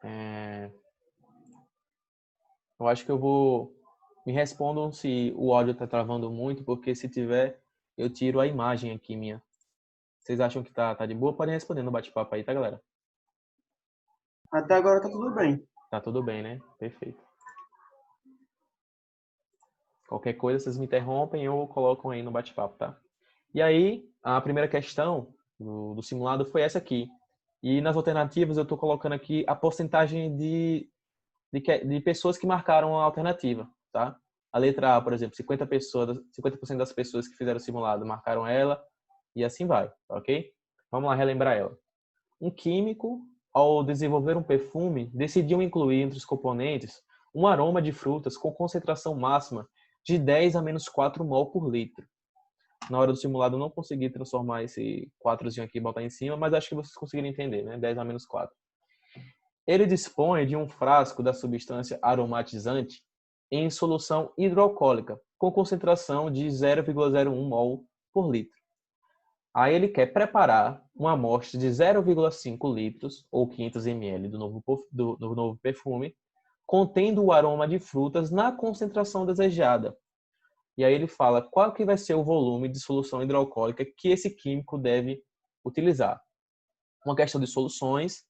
É, eu acho que eu vou... Me respondam se o áudio está travando muito, porque se tiver, eu tiro a imagem aqui minha. Vocês acham que tá de boa? Podem responder no bate-papo aí, tá, galera? Até agora tá tudo bem. Tá tudo bem, né? Perfeito. Qualquer coisa, vocês me interrompem ou colocam aí no bate-papo, tá? E aí, a primeira questão do simulado foi essa aqui. E nas alternativas eu estou colocando aqui a porcentagem de pessoas que marcaram a alternativa, tá? A letra A, por exemplo, 50% das pessoas que fizeram o simulado marcaram ela, e assim vai, tá ok? Vamos lá relembrar ela. Um químico, ao desenvolver um perfume, decidiu incluir entre os componentes um aroma de frutas com concentração máxima de 10 a menos 4 mol por litro. Na hora do simulado eu não consegui transformar esse 4zinho aqui e botar em cima, mas acho que vocês conseguiram entender, né? 10 a menos 4. Ele dispõe de um frasco da substância aromatizante em solução hidroalcoólica, com concentração de 0,01 mol por litro. Aí ele quer preparar uma amostra de 0,5 litros, ou 500 ml, do novo perfume, contendo o aroma de frutas na concentração desejada. E aí ele fala qual que vai ser o volume de solução hidroalcoólica que esse químico deve utilizar. Uma questão de soluções.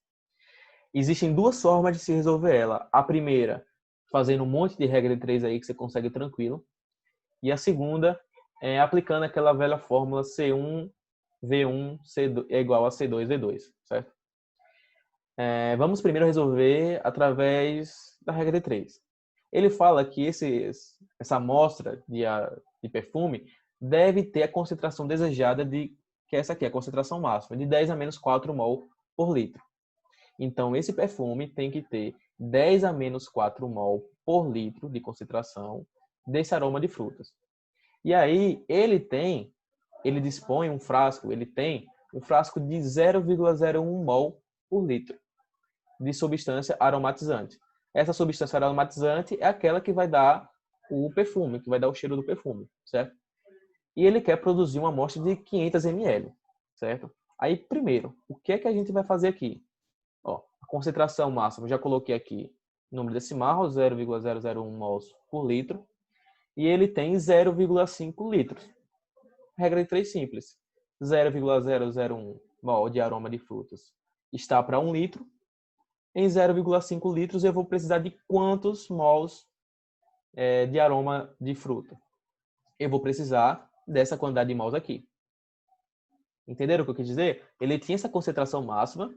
Existem duas formas de se resolver ela. A primeira, fazendo um monte de regra de 3 aí que você consegue tranquilo. E a segunda, aplicando aquela velha fórmula C1V1 é igual a C2V2, certo? Vamos primeiro resolver através da regra de 3. Ele fala que essa amostra de perfume deve ter a concentração desejada que é essa aqui, a concentração máxima, de 10 a menos 4 mol por litro. Então, esse perfume tem que ter 10 a menos 4 mol por litro de concentração desse aroma de frutas. E aí, ele tem um frasco de 0,01 mol por litro de substância aromatizante. Essa substância aromatizante é aquela que vai dar o perfume, que vai dar o cheiro do perfume, certo? E ele quer produzir uma amostra de 500 ml, certo? Aí, primeiro, o que é que a gente vai fazer aqui? Ó, a concentração máxima, já coloquei aqui número decimal, 0,001 mols por litro, e ele tem 0,5 litros. Regra de 3 simples. 0,001 mol de aroma de frutas está para 1 litro. Em 0,5 litros eu vou precisar de quantos mols de aroma de fruta? Eu vou precisar dessa quantidade de mols aqui. Entenderam o que eu quis dizer? Ele tinha essa concentração máxima.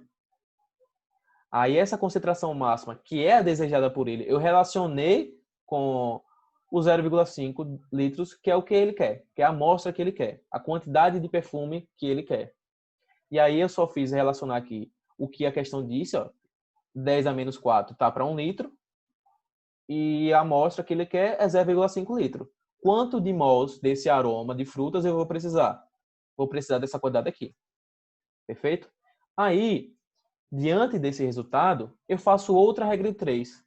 Aí essa concentração máxima, que é a desejada por ele, eu relacionei com o 0,5 litros, que é o que ele quer, que é a amostra que ele quer, a quantidade de perfume que ele quer. E aí eu só fiz relacionar aqui o que a questão disse, ó, 10 a menos 4 tá para 1 litro, e a amostra que ele quer é 0,5 litro. Quanto de mols desse aroma de frutas eu vou precisar? Vou precisar dessa quantidade aqui. Perfeito? Aí, diante desse resultado, eu faço outra regra de 3.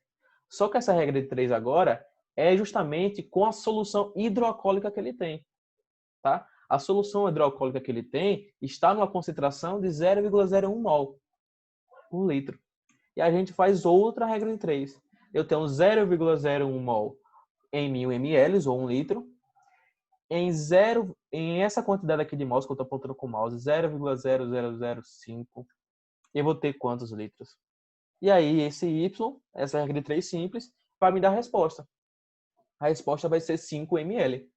Só que essa regra de 3 agora é justamente com a solução hidroalcoólica que ele tem. Tá? A solução hidroalcoólica que ele tem está numa concentração de 0,01 mol por litro. E a gente faz outra regra de 3. Eu tenho 0,01 mol em 1000 ml, ou 1 litro. Em essa quantidade aqui de mols que eu estou apontando com o mouse, 0,0005, eu vou ter quantos litros? E aí, esse Y, essa regra de 3 simples, vai me dar a resposta. A resposta vai ser 5 ml.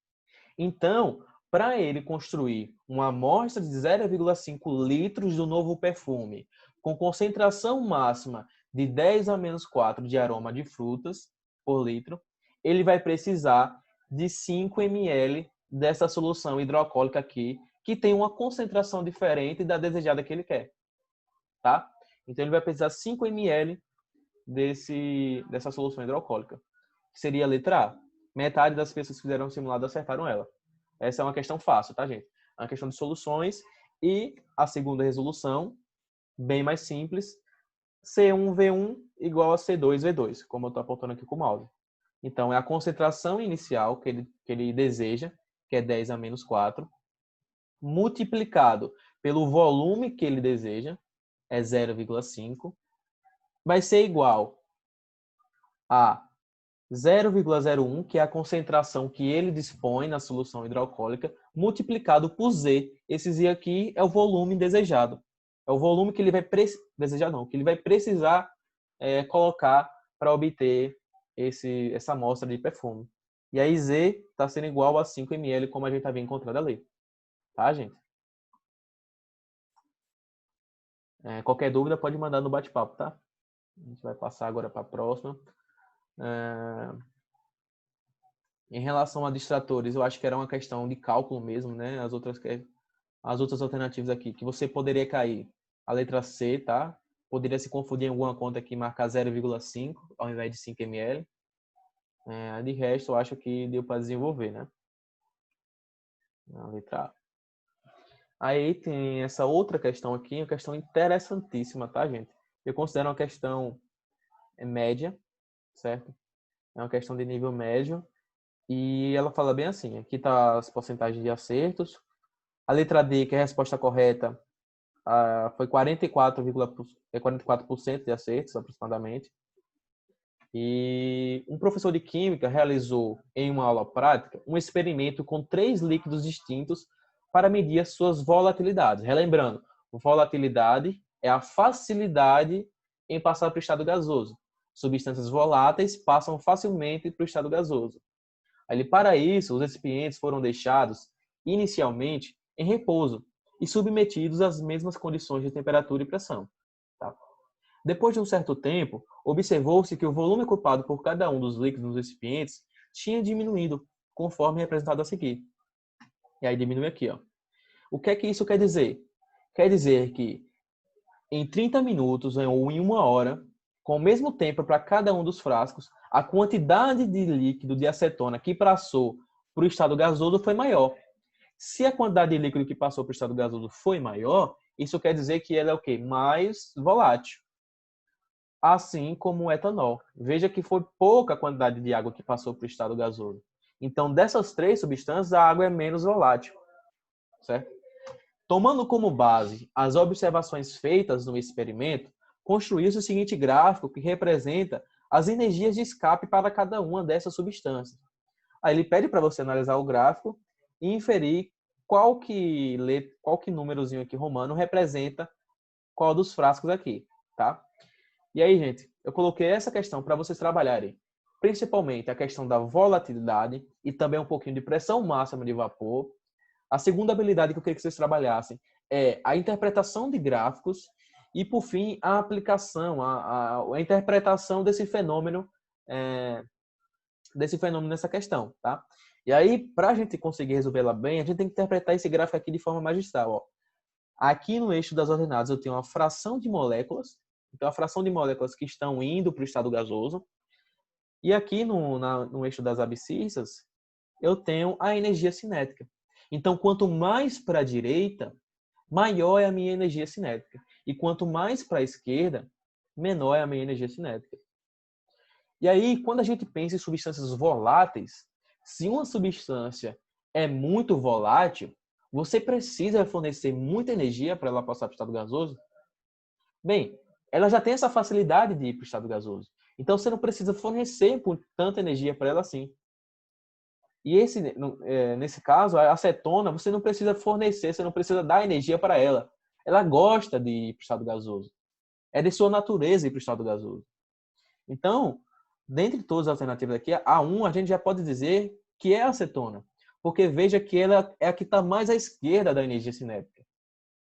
Então, para ele construir uma amostra de 0,5 litros do novo perfume, com concentração máxima de 10 a menos 4 de aroma de frutas por litro, ele vai precisar de 5 ml dessa solução hidroalcoólica aqui, que tem uma concentração diferente da desejada que ele quer. Tá? Então, ele vai precisar 5 ml dessa solução hidroalcoólica, que seria a letra A. Metade das pessoas que fizeram o simulado acertaram ela. Essa é uma questão fácil, tá, gente? É uma questão de soluções. E a segunda resolução, bem mais simples, C1V1 igual a C2V2, como eu estou apontando aqui com o mouse. Então, é a concentração inicial que ele deseja, que é 10 a menos 4, multiplicado pelo volume que ele deseja, é 0,5, vai ser igual a 0,01, que é a concentração que ele dispõe na solução hidroalcoólica, multiplicado por Z. Esse Z aqui é o volume desejado. É o volume que ele vai desejar não, que ele vai precisar colocar para obter essa amostra de perfume. E aí Z está sendo igual a 5 ml, como a gente havia encontrado ali. Tá, gente? Qualquer dúvida pode mandar no bate-papo, tá? A gente vai passar agora para a próxima. Em relação a distratores, eu acho que era uma questão de cálculo mesmo, né? As outras alternativas aqui, que você poderia cair. A letra C, tá? Poderia se confundir em alguma conta aqui e marcar 0,5 ao invés de 5 ml. De resto, eu acho que deu para desenvolver, né? A letra A. Aí tem essa outra questão aqui, uma questão interessantíssima, tá, gente? Eu considero uma questão média, certo? É uma questão de nível médio. E ela fala bem assim, aqui tá as porcentagens de acertos. A letra D, que é a resposta correta, foi 44% de acertos, aproximadamente. E um professor de química realizou, em uma aula prática, um experimento com 3 líquidos distintos para medir as suas volatilidades. Relembrando, volatilidade é a facilidade em passar para o estado gasoso. Substâncias voláteis passam facilmente para o estado gasoso. Para isso, os recipientes foram deixados, inicialmente, em repouso e submetidos às mesmas condições de temperatura e pressão. Tá? Depois de um certo tempo, observou-se que o volume ocupado por cada um dos líquidos nos recipientes tinha diminuído, conforme representado a seguir. E aí diminui aqui. Ó. O que é que isso quer dizer? Quer dizer que em 30 minutos ou em 1 hora, com o mesmo tempo para cada um dos frascos, a quantidade de líquido de acetona que passou para o estado gasoso foi maior. Se a quantidade de líquido que passou para o estado gasoso foi maior, isso quer dizer que ela é o quê? Mais volátil. Assim como o etanol. Veja que foi pouca a quantidade de água que passou para o estado gasoso. Então, dessas 3 substâncias, a água é menos volátil. Certo? Tomando como base as observações feitas no experimento, construiu-se o seguinte gráfico que representa as energias de escape para cada uma dessas substâncias. Aí ele pede para você analisar o gráfico e inferir qual que númerozinho aqui romano representa qual dos frascos aqui, tá? E aí, gente, eu coloquei essa questão para vocês trabalharem, principalmente a questão da volatilidade e também um pouquinho de pressão máxima de vapor. A segunda habilidade que eu queria que vocês trabalhassem é a interpretação de gráficos e, por fim, a aplicação, a interpretação desse fenômeno nessa questão, tá? E aí, para a gente conseguir resolvê-la bem, a gente tem que interpretar esse gráfico aqui de forma magistral. Ó. Aqui no eixo das ordenadas eu tenho uma fração de moléculas, então a fração de moléculas que estão indo para o estado gasoso. E aqui no eixo das abscissas eu tenho a energia cinética. Então, quanto mais para a direita, maior é a minha energia cinética. E quanto mais para a esquerda, menor é a minha energia cinética. E aí, quando a gente pensa em substâncias voláteis, se uma substância é muito volátil, você precisa fornecer muita energia para ela passar para o estado gasoso? Bem, ela já tem essa facilidade de ir para o estado gasoso. Então, você não precisa fornecer tanta energia para ela assim. E nesse caso, a acetona, você não precisa fornecer, você não precisa dar energia para ela. Ela gosta de ir para o estado gasoso. É de sua natureza ir para o estado gasoso. Então, dentre todas as alternativas aqui, a 1 a gente já pode dizer que é a acetona. Porque veja que ela é a que está mais à esquerda da energia cinética.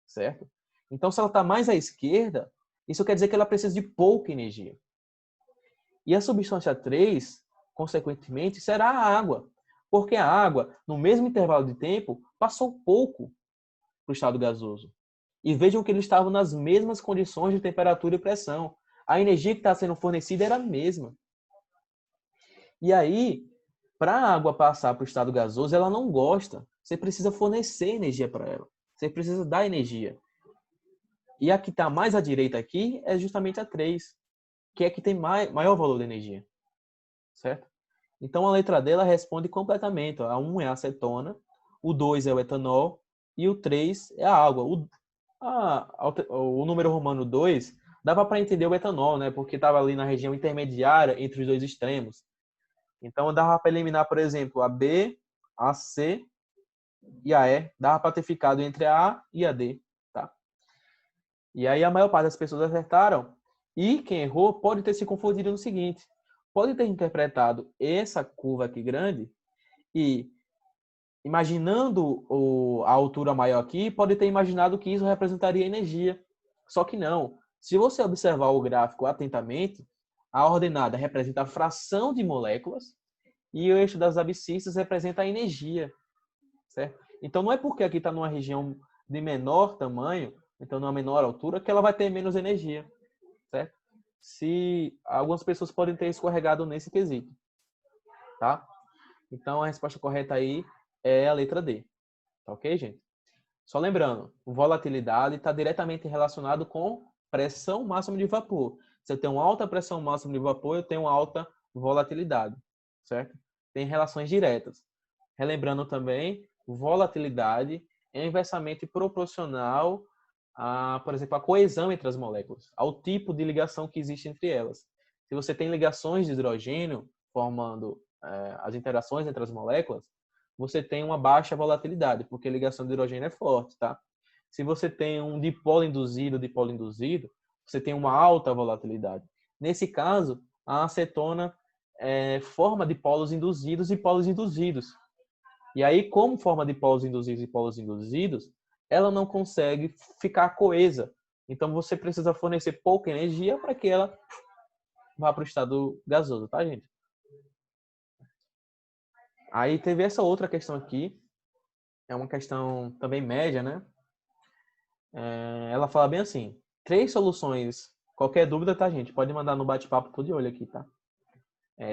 Certo? Então, se ela está mais à esquerda, isso quer dizer que ela precisa de pouca energia. E a substância 3, consequentemente, será a água. Porque a água, no mesmo intervalo de tempo, passou pouco para o estado gasoso. E vejam que eles estavam nas mesmas condições de temperatura e pressão. A energia que está sendo fornecida era a mesma. E aí, para a água passar para o estado gasoso, ela não gosta. Você precisa fornecer energia para ela. Você precisa dar energia. E a que está mais à direita aqui é justamente a 3, que é a que tem maior valor de energia. Certo? Então, a letra D ela responde completamente. A 1 é a acetona, o 2 é o etanol e o 3 é a água. O número romano 2 dava para entender o etanol, né? Porque estava ali na região intermediária entre os dois extremos. Então, dava para eliminar, por exemplo, a B, a C e a E. Dava para ter ficado entre a A e a D, tá? E aí a maior parte das pessoas acertaram. E quem errou pode ter se confundido no seguinte. Pode ter interpretado essa curva aqui grande e, imaginando a altura maior aqui, pode ter imaginado que isso representaria energia. Só que não. Se você observar o gráfico atentamente, a ordenada representa a fração de moléculas e o eixo das abscissas representa a energia, certo? Então, não é porque aqui está numa região de menor tamanho, então numa menor altura, que ela vai ter menos energia, certo? Se algumas pessoas podem ter escorregado nesse quesito, tá? Então, a resposta correta aí é a letra D, tá ok, gente? Só lembrando, volatilidade está diretamente relacionado com pressão máxima de vapor. Se eu tenho alta pressão máxima de vapor, eu tenho alta volatilidade, certo? Tem relações diretas. Relembrando também, volatilidade é inversamente proporcional a, por exemplo, a coesão entre as moléculas, ao tipo de ligação que existe entre elas. Se você tem ligações de hidrogênio formando as interações entre as moléculas, você tem uma baixa volatilidade, porque a ligação de hidrogênio é forte, tá? Se você tem um dipolo induzido, você tem uma alta volatilidade. Nesse caso, a acetona forma dipolos induzidos e polos induzidos. E aí, como forma dipolos induzidos e polos induzidos, ela não consegue ficar coesa. Então, você precisa fornecer pouca energia para que ela vá para o estado gasoso, tá, gente? Aí teve essa outra questão aqui, é uma questão também média, né? Ela fala bem assim, 3 soluções, qualquer dúvida, tá, gente? Pode mandar no bate-papo, tô de olho aqui, tá?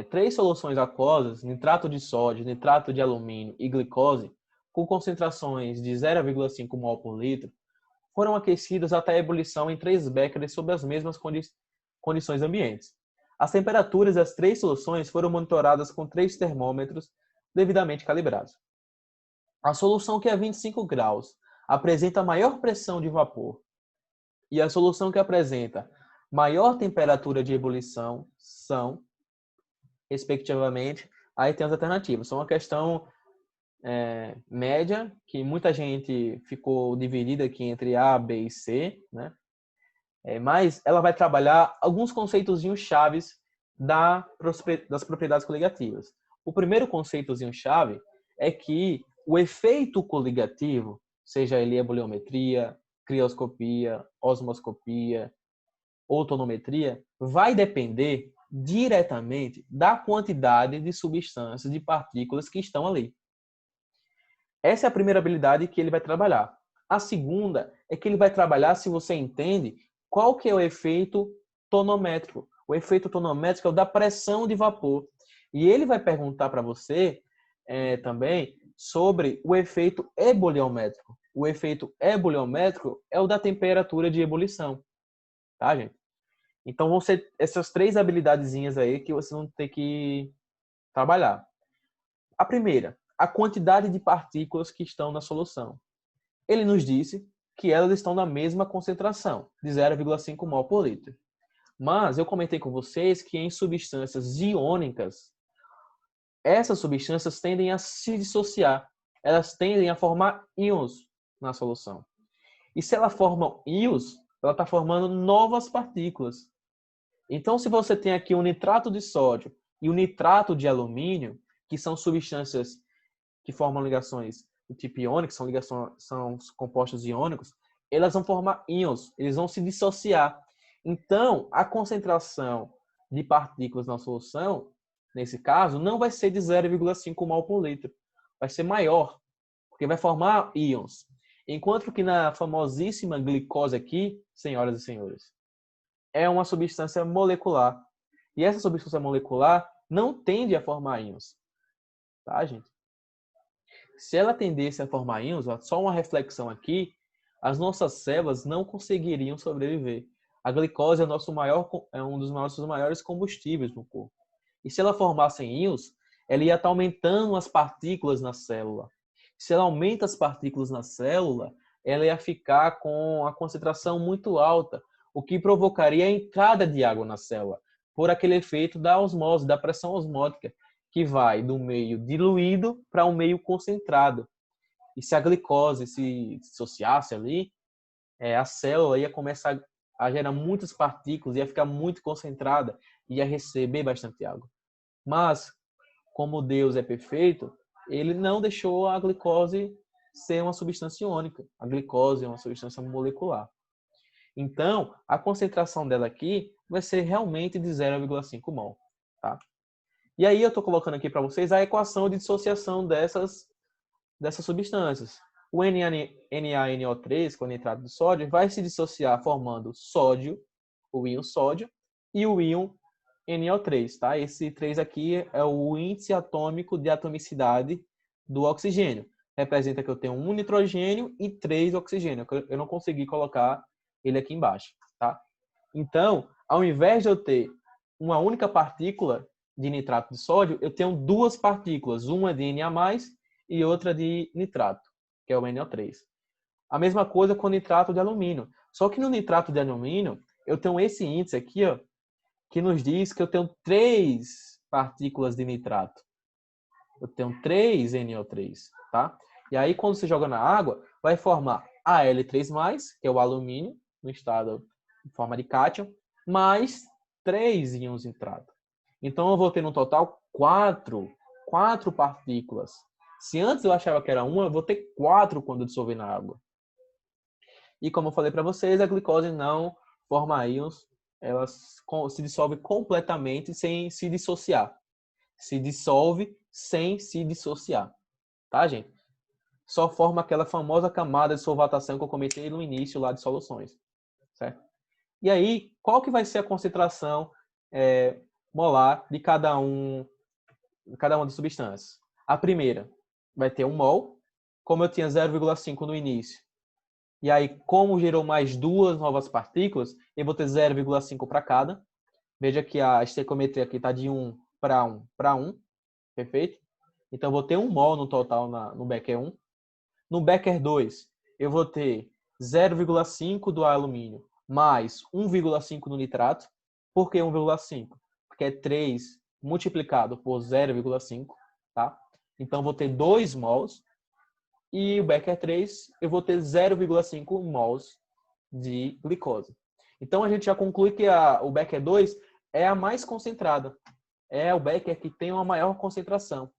3 soluções aquosas, nitrato de sódio, nitrato de alumínio e glicose, com concentrações de 0,5 mol por litro, foram aquecidas até a ebulição em 3 becquerels sob as mesmas condições ambientes. As temperaturas das 3 soluções foram monitoradas com 3 termômetros devidamente calibrados. A solução que é 25 graus apresenta maior pressão de vapor e a solução que apresenta maior temperatura de ebulição são, respectivamente, aí tem as alternativas. São uma questão média, que muita gente ficou dividida aqui entre A, B e C, né? Mas ela vai trabalhar alguns conceitozinhos chaves das propriedades coligativas. O primeiro conceitozinho chave é que o efeito coligativo, seja ele eboliometria, crioscopia, osmoscopia ou tonometria, vai depender diretamente da quantidade de substâncias, de partículas que estão ali. Essa é a primeira habilidade que ele vai trabalhar. A segunda é que ele vai trabalhar se você entende qual que é o efeito tonométrico. O efeito tonométrico é o da pressão de vapor. E ele vai perguntar para você também sobre o efeito eboliométrico. O efeito eboliométrico é o da temperatura de ebulição. Tá, gente? Então vão ser essas 3 habilidadezinhas aí que vocês vão ter que trabalhar. A primeira, a quantidade de partículas que estão na solução. Ele nos disse que elas estão na mesma concentração, de 0,5 mol por litro. Mas eu comentei com vocês que em substâncias iônicas, essas substâncias tendem a se dissociar. Elas tendem a formar íons na solução. E se ela forma íons, ela está formando novas partículas. Então, se você tem aqui o nitrato de sódio e o nitrato de alumínio, que são substâncias que formam ligações do tipo iônico, são compostos iônicos, elas vão formar íons, eles vão se dissociar. Então, a concentração de partículas na solução, nesse caso, não vai ser de 0,5 mol por litro, vai ser maior, porque vai formar íons. Enquanto que na famosíssima glicose aqui, senhoras e senhores, é uma substância molecular. E essa substância molecular não tende a formar íons. Tá, gente? Se ela tendesse a formar íons, só uma reflexão aqui, as nossas células não conseguiriam sobreviver. A glicose é um dos nossos maiores combustíveis no corpo. E se ela formasse íons, ela ia estar aumentando as partículas na célula. Se ela aumenta as partículas na célula, ela ia ficar com a concentração muito alta, o que provocaria a entrada de água na célula, por aquele efeito da osmose, da pressão osmótica, que vai do meio diluído para um meio concentrado. E se a glicose se dissociasse ali, a célula ia começar a gerar muitas partículas, ia ficar muito concentrada, ia receber bastante água. Mas, como Deus é perfeito, ele não deixou a glicose ser uma substância iônica. A glicose é uma substância molecular. Então, a concentração dela aqui vai ser realmente de 0,5 mol. Tá? E aí eu estou colocando aqui para vocês a equação de dissociação dessas substâncias. O NaNO3, com nitrato de sódio, vai se dissociar formando sódio, o íon sódio, e o íon NO3. Tá? Esse 3 aqui é o índice atômico de atomicidade do oxigênio. Representa que eu tenho um nitrogênio e 3 oxigênio. Eu não consegui colocar ele aqui embaixo. Tá? Então, ao invés de eu ter uma única partícula de nitrato de sódio, eu tenho duas partículas, uma de Na+, e outra de nitrato, que é o NO3. A mesma coisa com o nitrato de alumínio. Só que no nitrato de alumínio, eu tenho esse índice aqui, ó, que nos diz que eu tenho 3 partículas de nitrato. Eu tenho 3 NO3, tá? E aí, quando você joga na água, vai formar Al3+, que é o alumínio, no estado em forma de cátion, mais 3 íons nitrato. Então, eu vou ter no total 4 partículas. Se antes eu achava que era uma, eu vou ter 4 quando eu dissolver na água. E como eu falei para vocês, a glicose não forma íons, ela se dissolve completamente sem se dissociar. Se dissolve sem se dissociar. Tá, gente? Só forma aquela famosa camada de solvatação que eu comentei no início lá de soluções. Certo? E aí, qual que vai ser a concentração molar de cada uma das substâncias? A primeira vai ter 1 mol, como eu tinha 0,5 no início. E aí, como gerou mais 2 novas partículas, eu vou ter 0,5 para cada. Veja que a estequiometria aqui está de 1 para 1 para 1. Perfeito? Então, eu vou ter 1 mol no total no Becker 1. No Becker 2, eu vou ter 0,5 do alumínio mais 1,5 no nitrato. Por que 1,5? Porque é 3 multiplicado por 0,5. Tá? Então, eu vou ter 2 mols. E o Becker 3, eu vou ter 0,5 mols de glicose. Então, a gente já conclui que o Becker 2 é a mais concentrada. É o Becker que tem uma maior concentração.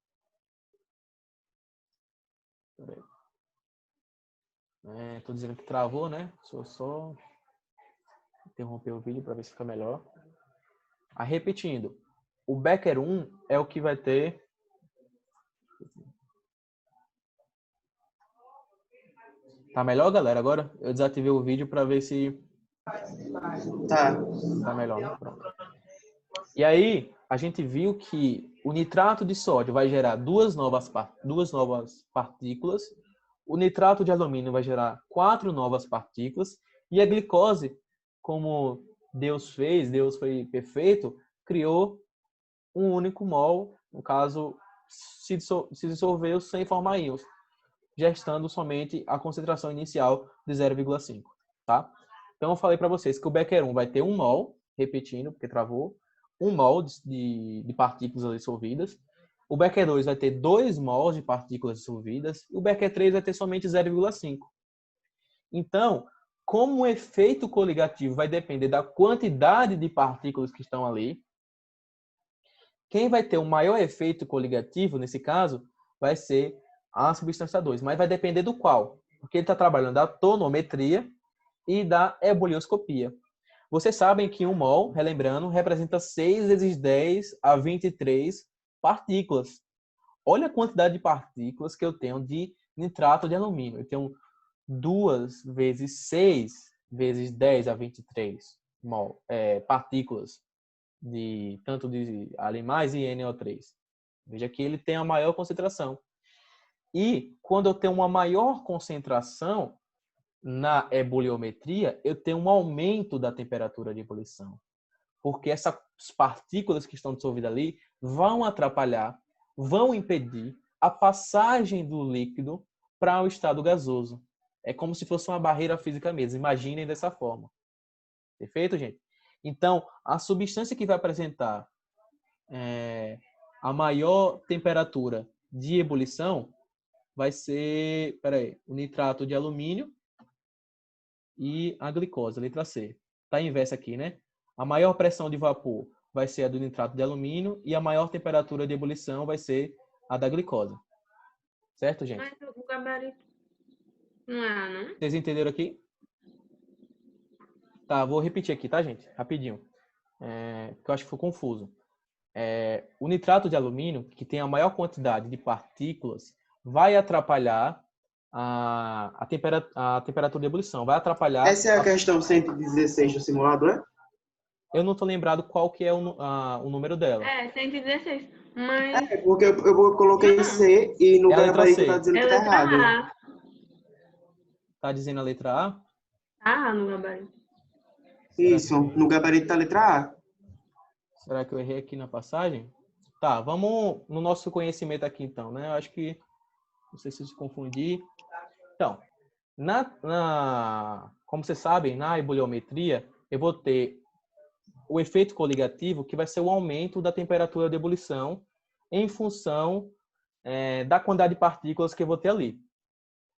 Estou dizendo que travou, né? Só interromper o vídeo para ver se fica melhor. Repetindo, o Becker 1 é o que vai ter... Tá melhor, galera? Agora eu desativei o vídeo para ver se... Tá melhor, né? Pronto. E aí, a gente viu que o nitrato de sódio vai gerar duas novas partículas, o nitrato de alumínio vai gerar 4 novas partículas, e a glicose, como Deus fez, Deus foi perfeito, criou um único mol, no caso, se dissolveu sem formar íons, gestando somente a concentração inicial de 0,5, tá? Então, eu falei para vocês que o Becker 1 vai ter 1 mol, repetindo, porque travou, 1 mol de partículas dissolvidas. O Becker 2 vai ter 2 mols de partículas dissolvidas. E o Becker 3 vai ter somente 0,5. Então, como o efeito coligativo vai depender da quantidade de partículas que estão ali, quem vai ter o maior efeito coligativo, nesse caso, vai ser a substância 2. Mas vai depender do qual. Porque ele está trabalhando da tonometria e da ebullioscopia. Vocês sabem que 1 mol, relembrando, representa 6 vezes 10 a 23 partículas. Olha a quantidade de partículas que eu tenho de nitrato de alumínio. Eu tenho 2 vezes 6 vezes 10 a 23 partículas, tanto de Ali+, e NO3. Veja que ele tem a maior concentração. E quando eu tenho uma maior concentração, na ebuliometria, eu tenho um aumento da temperatura de ebulição. Porque essas partículas que estão dissolvidas ali vão atrapalhar, vão impedir a passagem do líquido para o estado gasoso. É como se fosse uma barreira física mesmo. Imaginem dessa forma. Perfeito, gente? Então, a substância que vai apresentar a maior temperatura de ebulição vai ser, o nitrato de alumínio e a glicose, letra C. Está inversa aqui, né? A maior pressão de vapor vai ser a do nitrato de alumínio e a maior temperatura de ebulição vai ser a da glicose. Certo, gente? Mas o gabarito não é, não? Vocês entenderam aqui? Tá, vou repetir aqui, tá, gente? Rapidinho. Que eu acho que foi confuso. O nitrato de alumínio, que tem a maior quantidade de partículas, vai atrapalhar a temperatura de ebulição. Vai atrapalhar... Essa é a questão 116 do simulador, é? Eu não estou lembrado qual que é o número dela. 116. Mas... É, porque eu coloquei C e no É a letra gabarito C. tá dizendo É que tá letra errado. A. Tá dizendo a letra A? Ah, no gabarito. Isso, no gabarito tá a letra A. Será que eu errei aqui na passagem? Tá, vamos no nosso conhecimento aqui então, né? Eu acho que, não sei se confundir. Então, como vocês sabem, na ebuliometria, eu vou ter o efeito coligativo, que vai ser o aumento da temperatura de ebulição em função da quantidade de partículas que eu vou ter ali.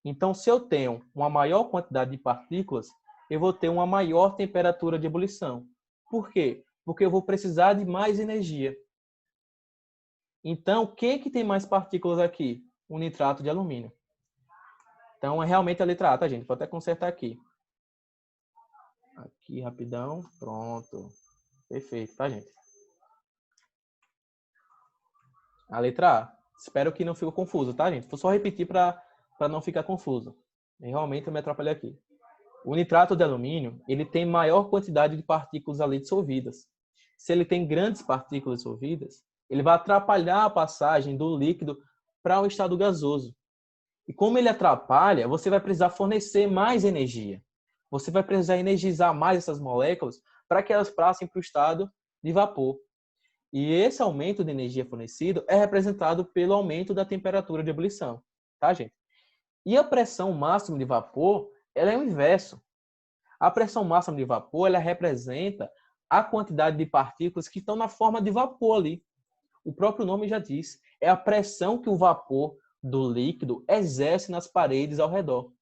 Então, se eu tenho uma maior quantidade de partículas, eu vou ter uma maior temperatura de ebulição. Por quê? Porque eu vou precisar de mais energia. Então, quem que tem mais partículas aqui? O nitrato de alumínio. Então, é realmente a letra A, tá, gente? Vou até consertar aqui. Aqui, rapidão. Pronto. Perfeito, tá, gente? A letra A. Espero que não fique confuso, tá, gente? Vou só repetir para não ficar confuso. Realmente eu me atrapalhei aqui. O nitrato de alumínio, ele tem maior quantidade de partículas ali dissolvidas. Se ele tem grandes partículas dissolvidas, ele vai atrapalhar a passagem do líquido para o estado gasoso. E como ele atrapalha, você vai precisar fornecer mais energia. Você vai precisar energizar mais essas moléculas para que elas passem para o estado de vapor. E esse aumento de energia fornecido é representado pelo aumento da temperatura de ebulição. Tá, gente? E a pressão máxima de vapor, ela é o inverso. A pressão máxima de vapor, ela representa a quantidade de partículas que estão na forma de vapor ali. O próprio nome já diz, é a pressão que o vapor do líquido exerce nas paredes ao redor.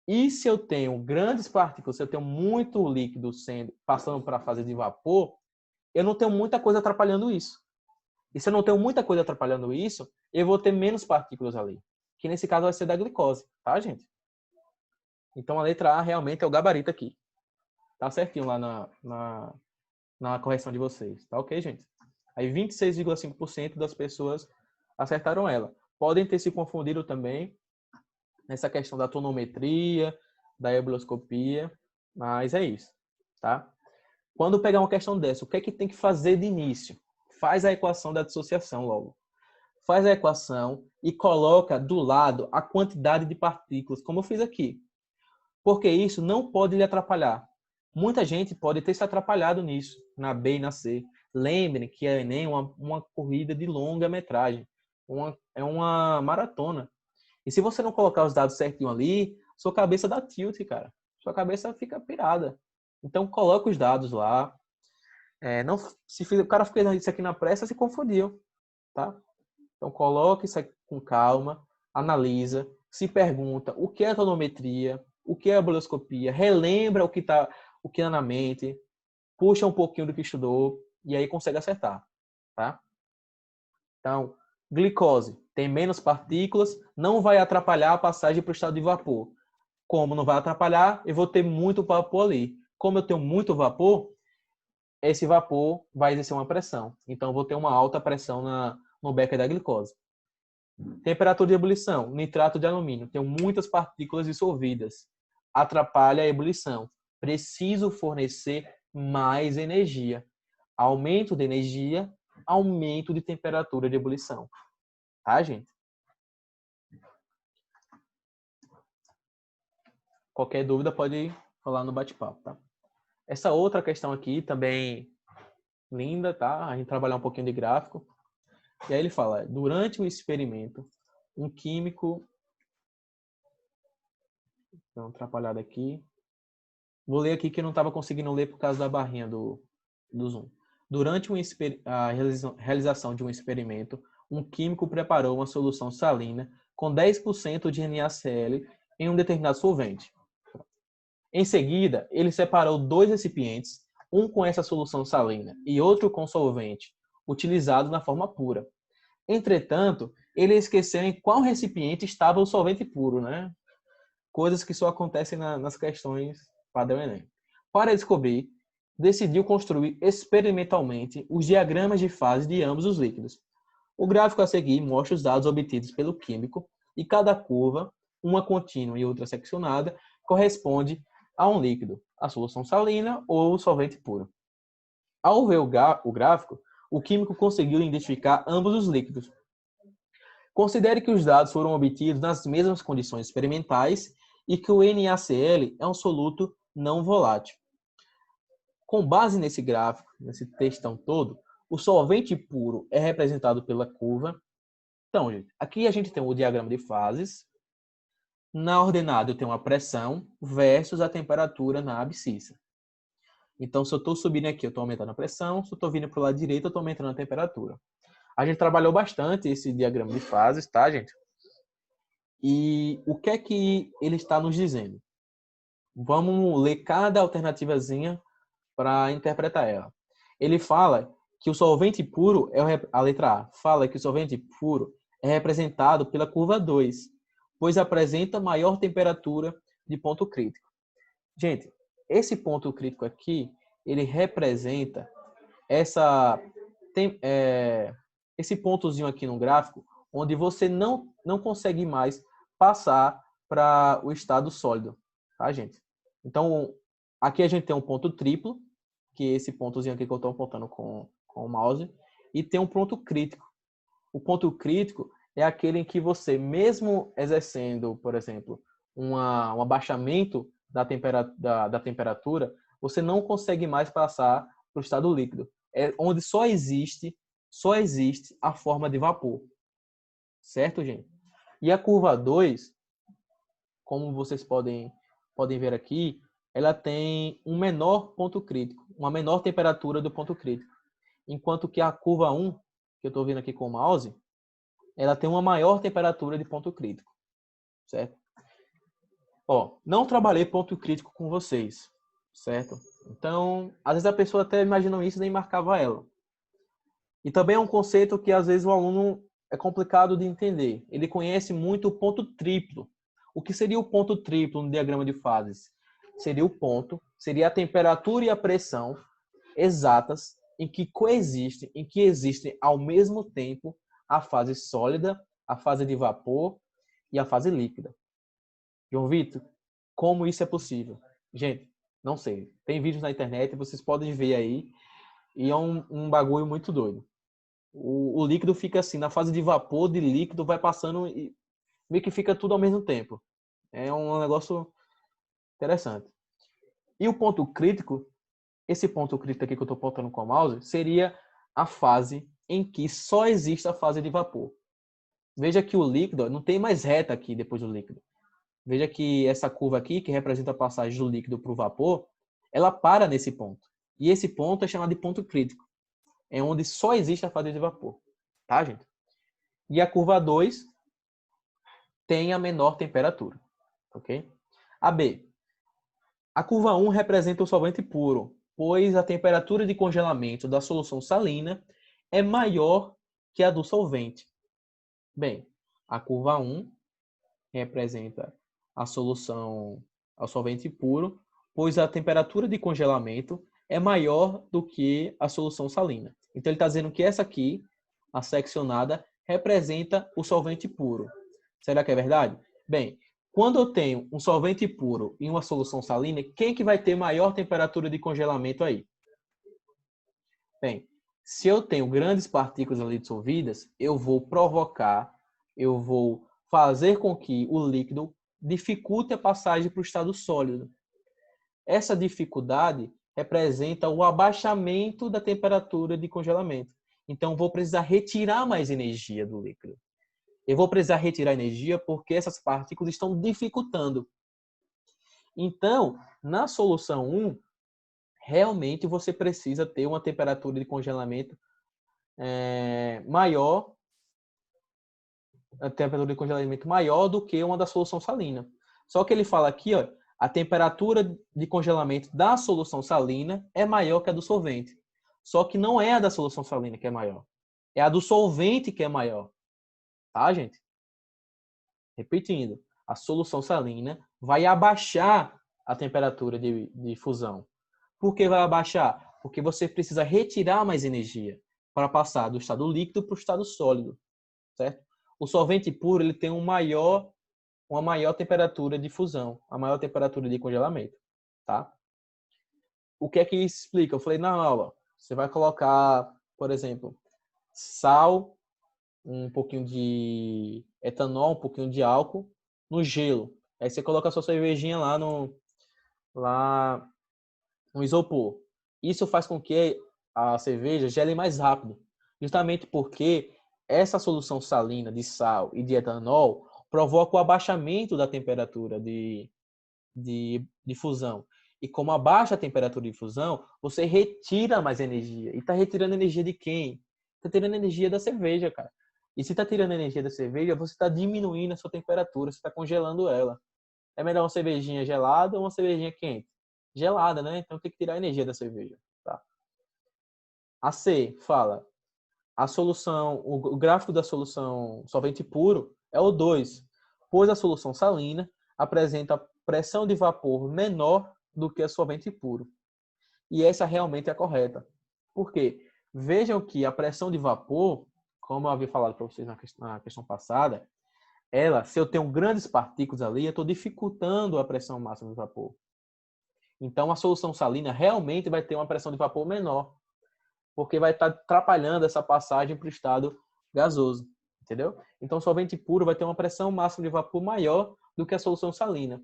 E se eu tenho grandes partículas, se eu tenho muito líquido passando para a fase de vapor, eu não tenho muita coisa atrapalhando isso. E se eu não tenho muita coisa atrapalhando isso, eu vou ter menos partículas ali. Que nesse caso vai ser da glicose, tá, gente? Então a letra A realmente é o gabarito aqui. Tá certinho lá na correção de vocês. Tá ok, gente? Aí 26,5% das pessoas acertaram ela. Podem ter se confundido também nessa questão da tonometria, da ebuloscopia, mas é isso, tá? Quando pegar uma questão dessa, o que é que tem que fazer de início? Faz a equação da dissociação logo. Faz a equação e coloca do lado a quantidade de partículas, como eu fiz aqui. Porque isso não pode lhe atrapalhar. Muita gente pode ter se atrapalhado nisso, na B e na C. Lembrem que a Enem é uma corrida de longa metragem. É uma maratona. E se você não colocar os dados certinho ali, sua cabeça dá tilt, cara. Sua cabeça fica pirada. Então, coloca os dados lá. O cara fez isso aqui na pressa, se confundiu, tá? Então, coloque isso aqui com calma, analisa, se pergunta o que é tonometria, o que é ebullioscopia, relembra o que é na mente, puxa um pouquinho do que estudou e aí consegue acertar, tá? Então, glicose tem menos partículas, não vai atrapalhar a passagem para o estado de vapor. Como não vai atrapalhar, eu vou ter muito vapor ali. Como eu tenho muito vapor, esse vapor vai exercer uma pressão. Então, eu vou ter uma alta pressão no becker da glicose. Temperatura de ebulição, nitrato de alumínio. Tem muitas partículas dissolvidas. Atrapalha a ebulição. Preciso fornecer mais energia. Aumento de energia, aumento de temperatura de ebulição. Tá, gente? Qualquer dúvida pode falar no bate-papo, tá? Essa outra questão aqui também linda, tá? A gente trabalhar um pouquinho de gráfico. E aí ele fala, durante o experimento, um químico... Deu uma atrapalhada aqui. Vou ler aqui que eu não estava conseguindo ler por causa da barrinha do Zoom. Durante a realização de um experimento, um químico preparou uma solução salina com 10% de NaCl em um determinado solvente. Em seguida, ele separou 2 recipientes, um com essa solução salina e outro com solvente, utilizado na forma pura. Entretanto, ele esqueceu em qual recipiente estava o solvente puro, né? Coisas que só acontecem nas questões padrão Enem. Para descobrir, decidiu construir experimentalmente os diagramas de fase de ambos os líquidos. O gráfico a seguir mostra os dados obtidos pelo químico e cada curva, uma contínua e outra seccionada, corresponde a um líquido, a solução salina ou o solvente puro. Ao ver o gráfico, o químico conseguiu identificar ambos os líquidos. Considere que os dados foram obtidos nas mesmas condições experimentais e que o NaCl é um soluto não volátil. Com base nesse gráfico, nesse textão todo, o solvente puro é representado pela curva. Então, gente, aqui a gente tem o diagrama de fases. Na ordenada eu tenho a pressão versus a temperatura na abscissa. Então, se eu estou subindo aqui, eu estou aumentando a pressão. Se eu estou vindo para o lado direito, eu estou aumentando a temperatura. A gente trabalhou bastante esse diagrama de fases, tá, gente? E o que é que ele está nos dizendo? Vamos ler cada alternativazinha para interpretar ela. Ele fala que o solvente puro a letra A fala que o solvente puro é representado pela curva 2, pois apresenta maior temperatura de ponto crítico. Gente, esse ponto crítico aqui, ele representa esse pontozinho aqui no gráfico, onde você não consegue mais passar para o estado sólido, tá, gente? Então, aqui a gente tem um ponto triplo, que é esse pontozinho aqui que eu estou apontando com o mouse, e tem um ponto crítico. O ponto crítico é aquele em que você, mesmo exercendo, por exemplo, um abaixamento da temperatura, você não consegue mais passar para o estado líquido. É onde só existe a forma de vapor. Certo, gente? E a curva 2, como vocês podem ver aqui, ela tem um menor ponto crítico, uma menor temperatura do ponto crítico. Enquanto que a curva 1, que eu estou vendo aqui com o mouse, ela tem uma maior temperatura de ponto crítico. Certo? Ó, não trabalhei ponto crítico com vocês. Certo? Então, às vezes a pessoa até imagina isso e nem marcava ela. E também é um conceito que às vezes o aluno é complicado de entender. Ele conhece muito o ponto triplo. O que seria o ponto triplo no diagrama de fases? Seria a temperatura e a pressão exatas em que coexistem, em que existem ao mesmo tempo a fase sólida, a fase de vapor e a fase líquida. João Vitor, como isso é possível? Gente, não sei. Tem vídeos na internet, vocês podem ver aí, e é um bagulho muito doido. O líquido fica assim, na fase de vapor, de líquido, vai passando e meio que fica tudo ao mesmo tempo. É um negócio interessante. E o ponto crítico, esse ponto crítico aqui que eu estou apontando com o mouse, seria a fase em que só existe a fase de vapor. Veja que o líquido, não tem mais reta aqui depois do líquido. Veja que essa curva aqui, que representa a passagem do líquido para o vapor, ela para nesse ponto. E esse ponto é chamado de ponto crítico. É onde só existe a fase de vapor. Tá, gente? E a curva 2 tem a menor temperatura. Ok? A B. A curva 1 representa o solvente puro, pois a temperatura de congelamento da solução salina é maior que a do solvente. Bem, a curva 1 representa a solução ao solvente puro, pois a temperatura de congelamento é maior do que a solução salina. Então, ele está dizendo que essa aqui, a seccionada, representa o solvente puro. Será que é verdade? Bem, quando eu tenho um solvente puro e uma solução salina, quem que vai ter maior temperatura de congelamento aí? Bem, se eu tenho grandes partículas ali dissolvidas, eu vou fazer com que o líquido dificulte a passagem para o estado sólido. Essa dificuldade representa o abaixamento da temperatura de congelamento. Então, vou precisar retirar mais energia do líquido. Eu vou precisar retirar energia porque essas partículas estão dificultando. Então, na solução 1, realmente você precisa ter uma temperatura de congelamento maior, a temperatura de congelamento maior do que uma da solução salina. Só que ele fala aqui, ó, a temperatura de congelamento da solução salina é maior que a do solvente. Só que não é a da solução salina que é maior. É a do solvente que é maior. Tá, gente? Repetindo, a solução salina vai abaixar a temperatura de fusão. Por que vai abaixar? Porque você precisa retirar mais energia para passar do estado líquido para o estado sólido, certo? O solvente puro ele tem uma maior temperatura de fusão, a maior temperatura de congelamento, tá? O que é que isso explica? Eu falei na aula, você vai colocar, por exemplo, sal, um pouquinho de etanol, um pouquinho de álcool no gelo. Aí você coloca a sua cervejinha lá no isopor. Isso faz com que a cerveja gele mais rápido, justamente porque essa solução salina de sal e de etanol provoca o abaixamento da temperatura de fusão. E como abaixa a temperatura de fusão, você retira mais energia. E está retirando energia de quem? Está tirando energia da cerveja, cara. E se está tirando energia da cerveja, você está diminuindo a sua temperatura, você está congelando ela. É melhor uma cervejinha gelada ou uma cervejinha quente? Gelada, né? Então tem que tirar a energia da cerveja. Tá? A C fala, o gráfico da solução solvente puro é o 2, pois a solução salina apresenta pressão de vapor menor do que a solvente puro. E essa realmente é a correta. Por quê? Vejam que a pressão de vapor, como eu havia falado para vocês na questão passada, se eu tenho grandes partículas ali, eu estou dificultando a pressão máxima de vapor. Então, a solução salina realmente vai ter uma pressão de vapor menor, porque vai estar atrapalhando essa passagem para o estado gasoso, entendeu? Então, o solvente puro vai ter uma pressão máxima de vapor maior do que a solução salina.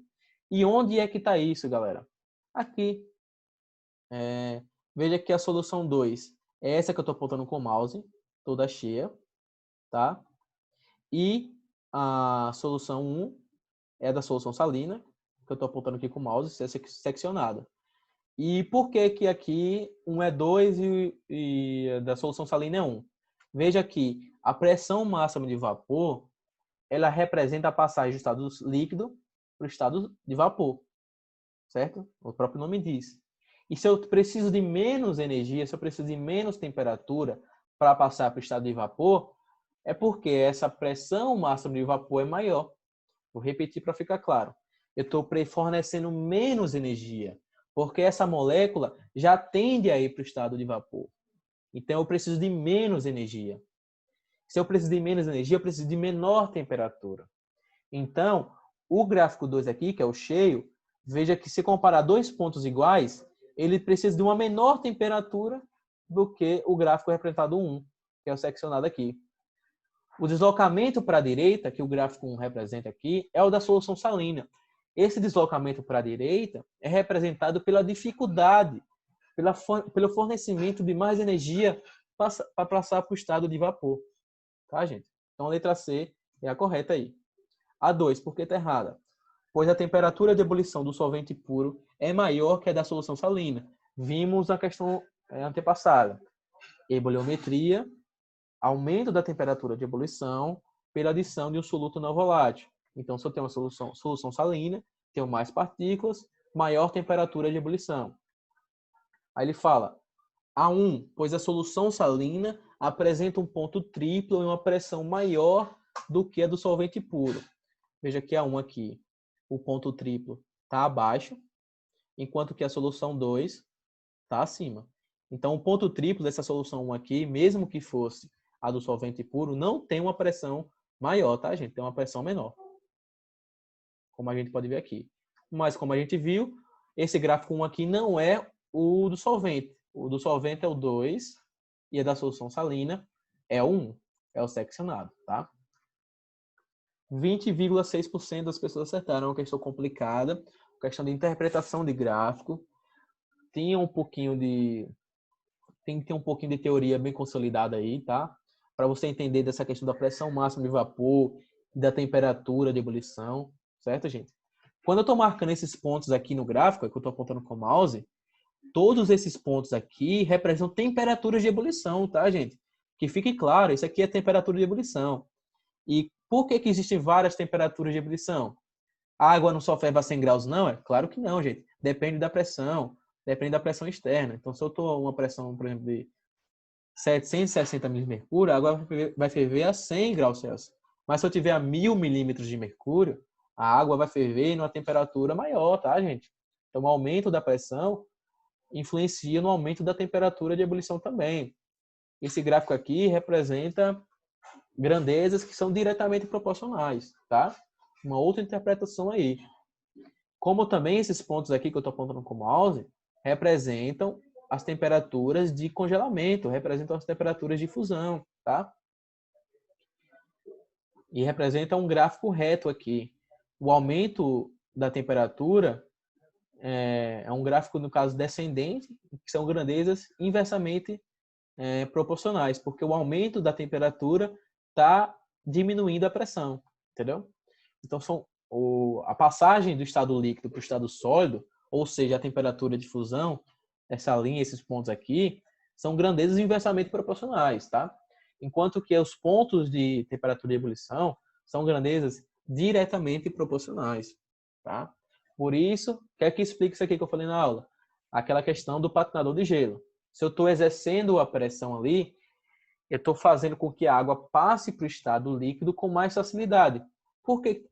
E onde é que está isso, galera? Aqui. Veja que a solução 2 é essa que eu estou apontando com o mouse, toda cheia, tá? E a solução 1 é da solução salina, que eu estou apontando aqui com o mouse, seccionada. E por que que aqui 1 é 2 e da solução salina é 1? Veja que a pressão máxima de vapor, ela representa a passagem do estado líquido para o estado de vapor, certo? O próprio nome diz. E se eu preciso de menos energia, se eu preciso de menos temperatura para passar para o estado de vapor, é porque essa pressão máxima de vapor é maior. Vou repetir para ficar claro. Eu estou fornecendo menos energia, porque essa molécula já tende a ir para o estado de vapor. Então, eu preciso de menos energia. Se eu preciso de menos energia, eu preciso de menor temperatura. Então, o gráfico 2 aqui, que é o cheio, veja que se comparar dois pontos iguais, ele precisa de uma menor temperatura do que o gráfico representado 1, que é o seccionado aqui. O deslocamento para a direita, que o gráfico 1 representa aqui, é o da solução salina. Esse deslocamento para a direita é representado pela dificuldade, pelo fornecimento de mais energia para passar para o estado de vapor. Tá, gente? Então, a letra C é a correta aí. A 2, por que está errada? Pois a temperatura de ebulição do solvente puro é maior que a da solução salina. Vimos na questão antepassada. Ebuliometria, aumento da temperatura de ebulição pela adição de um soluto não volátil. Então, se eu tenho uma solução salina, tenho mais partículas, maior temperatura de ebulição. Aí ele fala, A1, pois a solução salina apresenta um ponto triplo e uma pressão maior do que a do solvente puro. Veja que A1 aqui, o ponto triplo está abaixo, enquanto que a solução 2 está acima. Então, o ponto triplo dessa solução 1 aqui, mesmo que fosse a do solvente puro, não tem uma pressão maior, tá, gente? Tem uma pressão menor. Como a gente pode ver aqui. Mas, como a gente viu, esse gráfico 1 aqui não é o do solvente. O do solvente é o 2 e a da solução salina é o 1. É o seccionado, tá? 20,6% das pessoas acertaram. É uma questão complicada. Questão de interpretação de gráfico. Tem que ter um pouquinho de teoria bem consolidada aí, tá? Para você entender dessa questão da pressão máxima de vapor, da temperatura de ebulição, certo, gente? Quando eu estou marcando esses pontos aqui no gráfico, que eu estou apontando com o mouse, todos esses pontos aqui representam temperaturas de ebulição, tá, gente? Que fique claro, isso aqui é temperatura de ebulição. E por que existem várias temperaturas de ebulição? A água não só ferve a 100 graus, não? É claro que não, gente. Depende da pressão externa. Então, se eu estou uma pressão, por exemplo, de 760 milímetros de mercúrio, a água vai ferver a 100 graus Celsius. Mas se eu tiver a 1000 milímetros de mercúrio, a água vai ferver numa temperatura maior, tá, gente? Então, o aumento da pressão influencia no aumento da temperatura de ebulição também. Esse gráfico aqui representa grandezas que são diretamente proporcionais, tá? Uma outra interpretação aí. Como também esses pontos aqui que eu estou apontando com o mouse representam as temperaturas de congelamento, representam as temperaturas de fusão, tá? E representa um gráfico reto aqui. O aumento da temperatura é um gráfico, no caso, descendente, que são grandezas inversamente proporcionais, porque o aumento da temperatura está diminuindo a pressão, entendeu? Então, a passagem do estado líquido para o estado sólido, ou seja, a temperatura de fusão, essa linha, esses pontos aqui, são grandezas inversamente proporcionais, tá? Enquanto que os pontos de temperatura de ebulição são grandezas diretamente proporcionais, tá? Por isso, quer que explique isso aqui que eu falei na aula? Aquela questão do patinador de gelo. Se eu estou exercendo a pressão ali, eu estou fazendo com que a água passe para o estado líquido com mais facilidade. Por que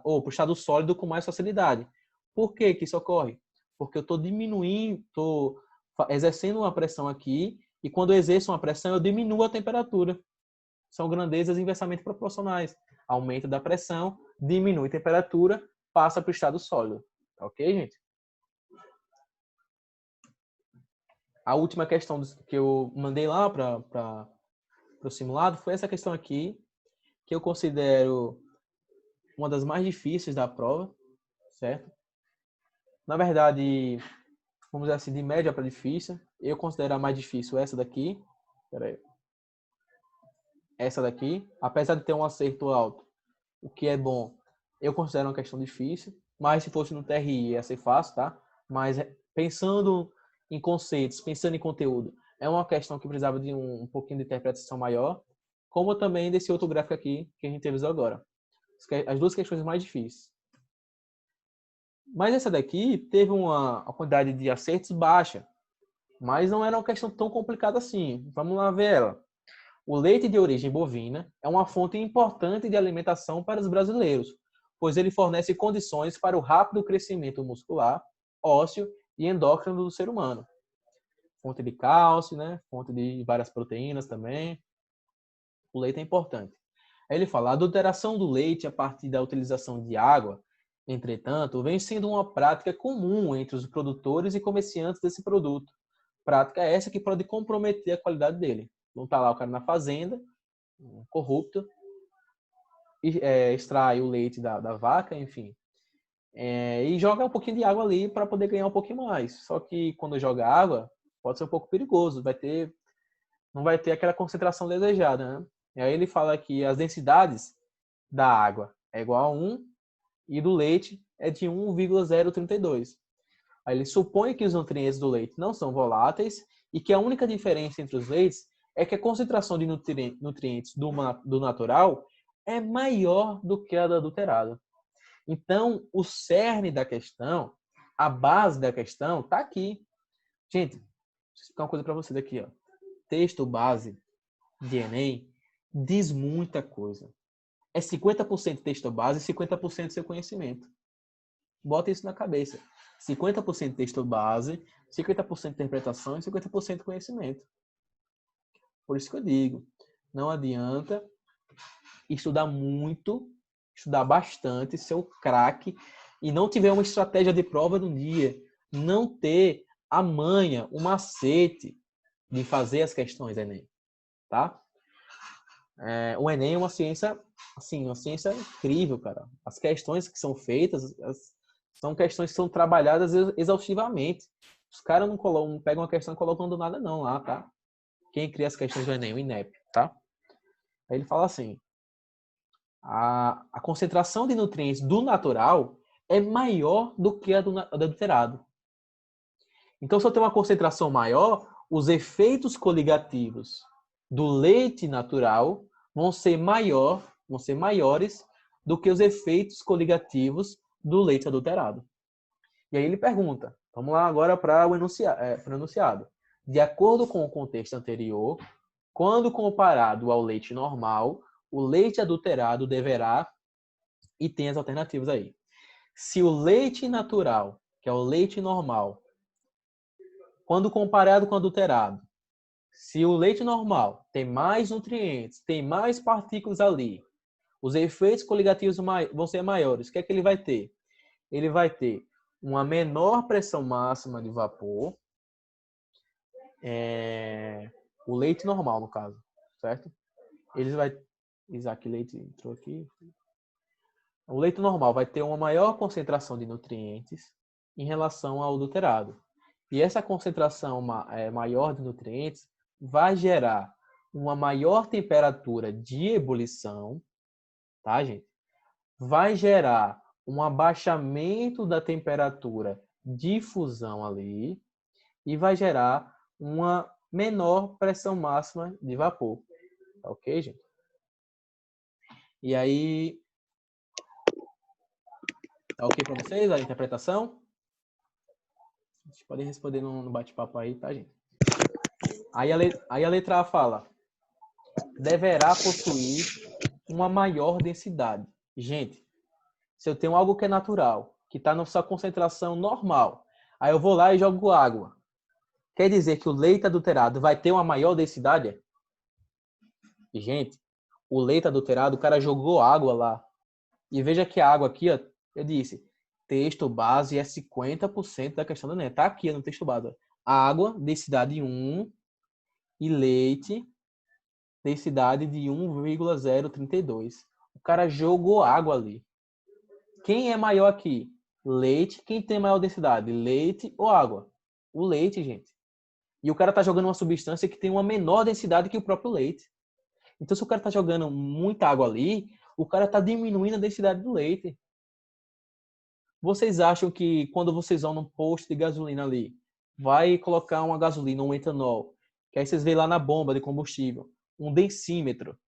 ou para o estado sólido com mais facilidade? Por que isso ocorre? Porque eu estou diminuindo, estou exercendo uma pressão aqui, e quando eu exerço uma pressão, eu diminuo a temperatura. São grandezas inversamente proporcionais. Aumento da pressão, diminui a temperatura, passa para o estado sólido. Ok, gente? A última questão que eu mandei lá para o simulado foi essa questão aqui, que eu considero uma das mais difíceis da prova, certo? Na verdade, vamos dizer assim, de média para difícil, eu considero a mais difícil essa daqui. Peraí. Essa daqui, apesar de ter um acerto alto, o que é bom, eu considero uma questão difícil, mas se fosse no TRI ia ser fácil, tá? Mas pensando em conceitos, pensando em conteúdo, é uma questão que precisava de um pouquinho de interpretação maior, como também desse outro gráfico aqui que a gente revisou agora. As duas questões mais difíceis. Mas essa daqui teve uma quantidade de acertos baixa, mas não era uma questão tão complicada assim. Vamos lá ver ela. O leite de origem bovina é uma fonte importante de alimentação para os brasileiros, pois ele fornece condições para o rápido crescimento muscular, ósseo e endócrino do ser humano. Fonte de cálcio, né? Fonte de várias proteínas também. O leite é importante. Aí ele fala, a adulteração do leite a partir da utilização de água, entretanto, vem sendo uma prática comum entre os produtores e comerciantes desse produto. Prática essa que pode comprometer a qualidade dele. Não está lá o cara na fazenda, corrupto, extrai o leite da vaca, enfim, e joga um pouquinho de água ali para poder ganhar um pouquinho mais. Só que quando joga água, pode ser um pouco perigoso, não vai ter aquela concentração desejada, né? E aí ele fala que as densidades da água é igual a 1 e do leite é de 1,032. Aí ele supõe que os nutrientes do leite não são voláteis e que a única diferença entre os leites é que a concentração de nutrientes do natural é maior do que a do adulterado. Então, o cerne da questão, a base da questão, está aqui. Gente, vou explicar uma coisa para vocês aqui. Ó. Texto base de Enem diz muita coisa. É 50% texto base e 50% seu conhecimento. Bota isso na cabeça. 50% texto base, 50% interpretação e 50% conhecimento. Por isso que eu digo, não adianta estudar muito, estudar bastante, ser um craque e não tiver uma estratégia de prova no dia, não ter a manha, o macete de fazer as questões Enem, tá? O Enem é uma ciência, assim, uma ciência incrível, cara. As questões que são feitas são questões que são trabalhadas exaustivamente. Os caras não pegam uma questão e colocam do nada não lá, tá? Quem cria as questões do Enem? O INEP, tá? Aí ele fala assim, a concentração de nutrientes do natural é maior do que a do adulterado. Então, se eu tenho uma concentração maior, os efeitos coligativos do leite natural vão ser maiores do que os efeitos coligativos do leite adulterado. E aí ele pergunta, vamos lá agora para o enunciado. De acordo com o contexto anterior, quando comparado ao leite normal, o leite adulterado deverá, e tem as alternativas aí. Se o leite natural, que é o leite normal, quando comparado com o adulterado, se o leite normal tem mais nutrientes, tem mais partículas ali, os efeitos coligativos vão ser maiores, o que é que ele vai ter? Ele vai ter uma menor pressão máxima de vapor, o leite normal, no caso, certo? Isaac Leite entrou aqui. O leite normal vai ter uma maior concentração de nutrientes em relação ao adulterado. E essa concentração maior de nutrientes vai gerar uma maior temperatura de ebulição, tá, gente? Vai gerar um abaixamento da temperatura de fusão ali e vai gerar uma menor pressão máxima de vapor. Tá ok, gente? E aí, tá ok para vocês a interpretação? Vocês podem responder no bate-papo aí, tá, gente? Aí a letra A fala: deverá possuir uma maior densidade. Gente, se eu tenho algo que é natural, que está na sua concentração normal, aí eu vou lá e jogo água. Quer dizer que o leite adulterado vai ter uma maior densidade? Gente, o leite adulterado, o cara jogou água lá. E veja que a água aqui, ó, eu disse, texto base é 50% da questão do Enem. Tá aqui no texto base. Ó. Água, densidade 1, e leite, densidade de 1,032. O cara jogou água ali. Quem é maior aqui? Leite. Quem tem maior densidade? Leite ou água? O leite, gente. E o cara tá jogando uma substância que tem uma menor densidade que o próprio leite. Então, se o cara tá jogando muita água ali, o cara tá diminuindo a densidade do leite. Vocês acham que quando vocês vão num posto de gasolina ali, vai colocar uma gasolina, um etanol, que aí vocês veem lá na bomba de combustível, um densímetro.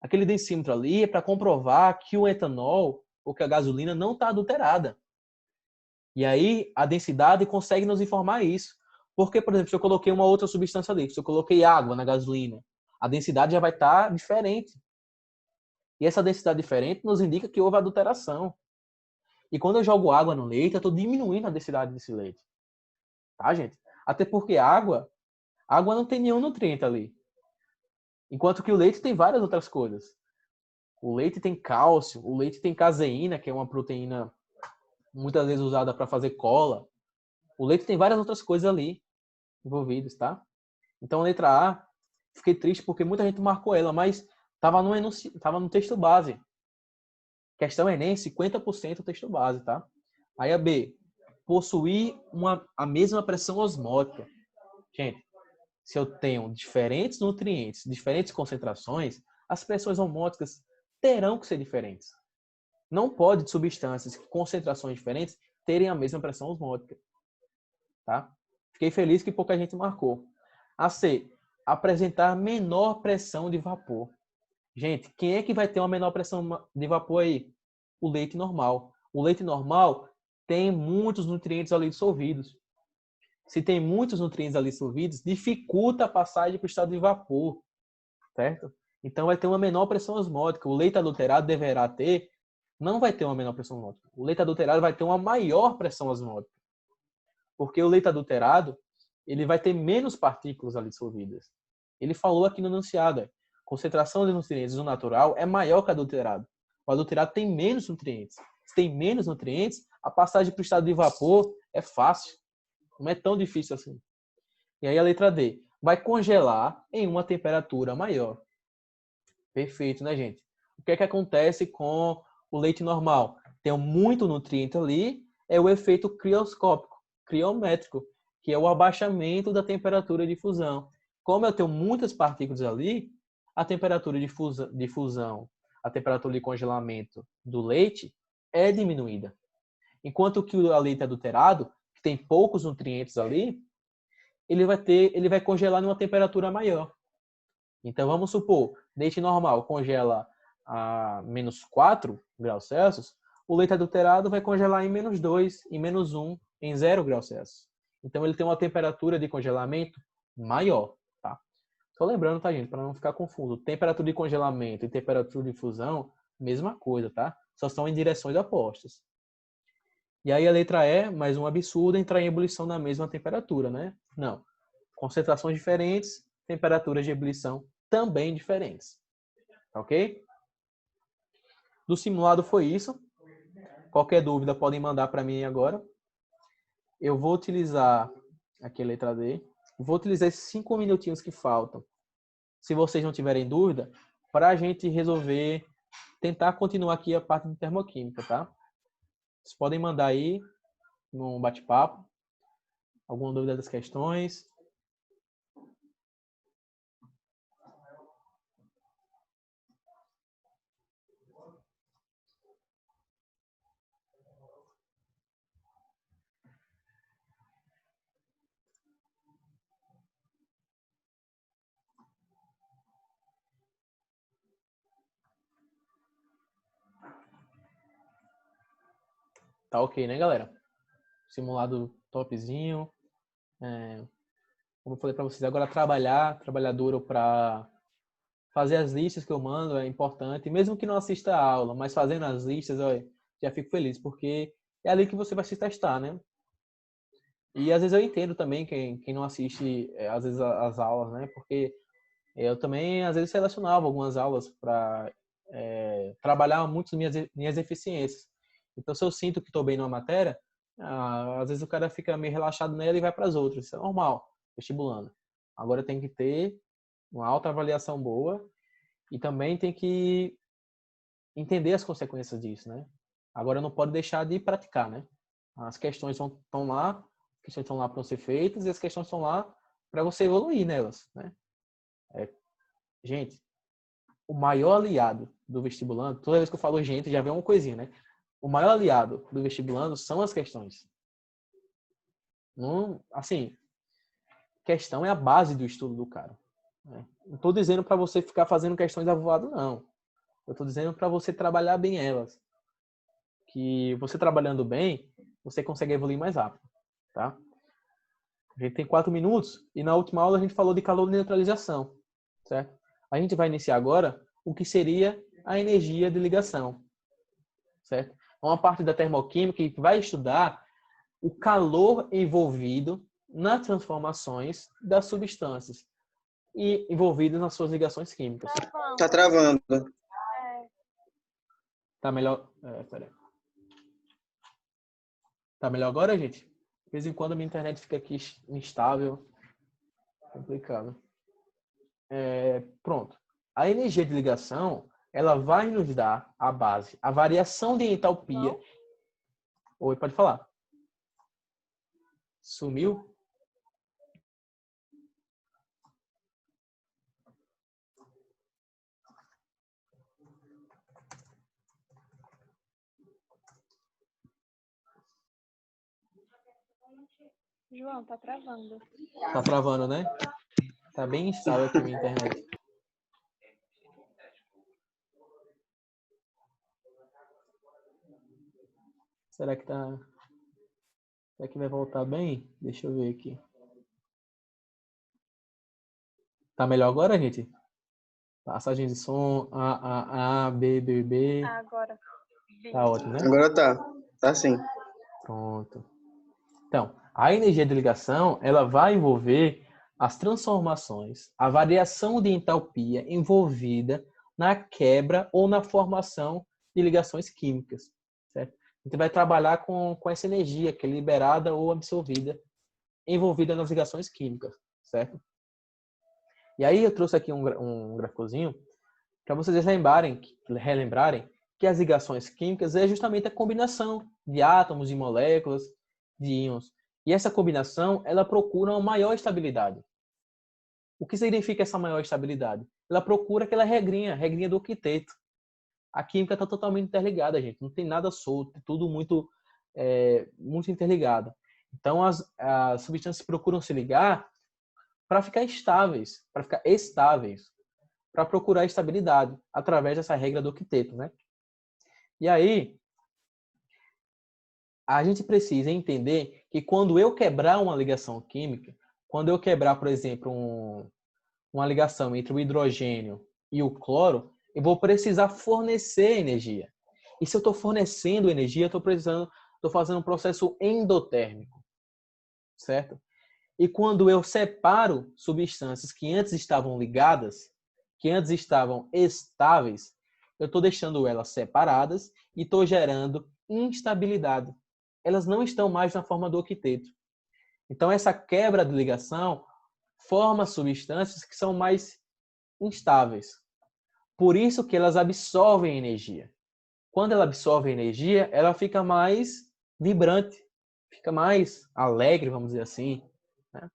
Aquele densímetro ali é para comprovar que o etanol ou que a gasolina não está adulterada. E aí a densidade consegue nos informar isso. Porque, por exemplo, se eu coloquei uma outra substância ali, se eu coloquei água na gasolina, a densidade já vai estar diferente. E essa densidade diferente nos indica que houve adulteração. E quando eu jogo água no leite, eu estou diminuindo a densidade desse leite. Tá, gente? Até porque água não tem nenhum nutriente ali. Enquanto que o leite tem várias outras coisas. O leite tem cálcio, o leite tem caseína, que é uma proteína muitas vezes usada para fazer cola. O leite tem várias outras coisas ali envolvidas, tá? Então, a letra A, fiquei triste porque muita gente marcou ela, mas estava no texto base. Questão Enem, 50% texto base, tá? Aí a B, possuir a mesma pressão osmótica. Gente, se eu tenho diferentes nutrientes, diferentes concentrações, as pressões osmóticas terão que ser diferentes. Não pode substâncias com concentrações diferentes terem a mesma pressão osmótica. Tá? Fiquei feliz que pouca gente marcou. A C, apresentar menor pressão de vapor. Gente, quem é que vai ter uma menor pressão de vapor aí? O leite normal. O leite normal tem muitos nutrientes ali dissolvidos. Se tem muitos nutrientes ali dissolvidos, dificulta a passagem para o estado de vapor, certo? Então vai ter uma menor pressão osmótica. O leite adulterado não vai ter uma menor pressão osmótica. O leite adulterado vai ter uma maior pressão osmótica. Porque o leite adulterado, ele vai ter menos partículas ali dissolvidas. Ele falou aqui no enunciado, concentração de nutrientes do natural é maior que o adulterado. O adulterado tem menos nutrientes. Se tem menos nutrientes, a passagem para o estado de vapor é fácil. Não é tão difícil assim. E aí a letra D. Vai congelar em uma temperatura maior. Perfeito, né, gente? O que é que acontece com o leite normal? Tem muito nutriente ali, é o efeito criométrico, que é o abaixamento da temperatura de fusão. Como eu tenho muitas partículas ali, a temperatura de fusão, a temperatura de congelamento do leite é diminuída. Enquanto que o leite adulterado, que tem poucos nutrientes ali, ele vai congelar numa temperatura maior. Então, vamos supor, leite normal congela a -4 graus Celsius, o leite adulterado vai congelar em -2, em -1, em 0 graus Celsius. Então, ele tem uma temperatura de congelamento maior, tá? Só lembrando, tá, gente, para não ficar confuso. Temperatura de congelamento e temperatura de fusão, mesma coisa, tá? Só são em direções opostas. E aí a letra E, mais um absurdo, entrar em ebulição na mesma temperatura, né? Não. Concentrações diferentes, temperaturas de ebulição também diferentes. Ok? Do simulado foi isso. Qualquer dúvida podem mandar para mim agora. Eu vou utilizar aqui a letra D. Vou utilizar esses 5 minutinhos que faltam, se vocês não tiverem dúvida, para a gente resolver, tentar continuar aqui a parte de termoquímica, tá? Vocês podem mandar aí num bate-papo alguma dúvida das questões. Tá ok, né, galera? Simulado topzinho. Como eu falei para vocês, agora trabalhar duro para fazer as listas que eu mando é importante. Mesmo que não assista a aula, mas fazendo as listas, olha, já fico feliz, porque é ali que você vai se testar, né? E às vezes eu entendo também quem não assiste, às vezes, as aulas, né? Porque eu também, às vezes, selecionava algumas aulas para trabalhar muito minhas eficiências. Então, se eu sinto que estou bem numa matéria, às vezes o cara fica meio relaxado nela e vai para as outras. Isso é normal, vestibulando. Agora tem que ter uma autoavaliação boa e também tem que entender as consequências disso, né? Agora não pode deixar de praticar, né? As questões estão lá, as questões estão lá para ser feitas e as questões estão lá para você evoluir nelas, né? Gente, o maior aliado do vestibulando, toda vez que eu falo gente, já vem uma coisinha, né? O maior aliado do vestibulando são as questões. Não, assim, questão é a base do estudo do cara, né? Não estou dizendo para você ficar fazendo questões avoado, não. Eu estou dizendo para você trabalhar bem elas. Que você trabalhando bem, você consegue evoluir mais rápido, tá? A gente tem 4 minutos e na última aula a gente falou de calor de neutralização, certo? A gente vai iniciar agora o que seria a energia de ligação, certo? É uma parte da termoquímica que vai estudar o calor envolvido nas transformações das substâncias e envolvidas nas suas ligações químicas. Tá travando. Tá melhor? Peraí. Tá melhor agora, gente? De vez em quando a minha internet fica aqui instável. Complicado. Pronto. A energia de ligação, ela vai nos dar a base, a variação de entalpia. Oi, pode falar. Sumiu? João, tá travando. Tá travando, né? Tá bem instável aqui a minha internet. Será que vai voltar bem? Deixa eu ver aqui. Tá melhor agora, gente? Passagem de som, A, B, B, B. Agora. Tá ótimo, né? Agora tá. Tá sim. Pronto. Então, a energia de ligação, ela vai envolver as transformações, a variação de entalpia envolvida na quebra ou na formação de ligações químicas, certo? A gente vai trabalhar com essa energia que é liberada ou absorvida, envolvida nas ligações químicas, certo? E aí eu trouxe aqui um gráficozinho para vocês relembrarem que as ligações químicas é justamente a combinação de átomos e moléculas, de íons. E essa combinação, ela procura uma maior estabilidade. O que significa essa maior estabilidade? Ela procura aquela regrinha do octeto. A química está totalmente interligada, gente. Não tem nada solto, tudo muito muito interligada. Então, as substâncias procuram se ligar para ficar estáveis, para procurar estabilidade, através dessa regra do octeto, né? E aí, a gente precisa entender que quando eu quebrar uma ligação química, quando eu quebrar, por exemplo, uma ligação entre o hidrogênio e o cloro, eu vou precisar fornecer energia. E se eu estou fornecendo energia, estou fazendo um processo endotérmico, certo? E quando eu separo substâncias que antes estavam ligadas, que antes estavam estáveis, eu estou deixando elas separadas e estou gerando instabilidade. Elas não estão mais na forma do octeto. Então, essa quebra de ligação forma substâncias que são mais instáveis. Por isso que elas absorvem energia. Quando ela absorve energia, ela fica mais vibrante, fica mais alegre, vamos dizer assim, né?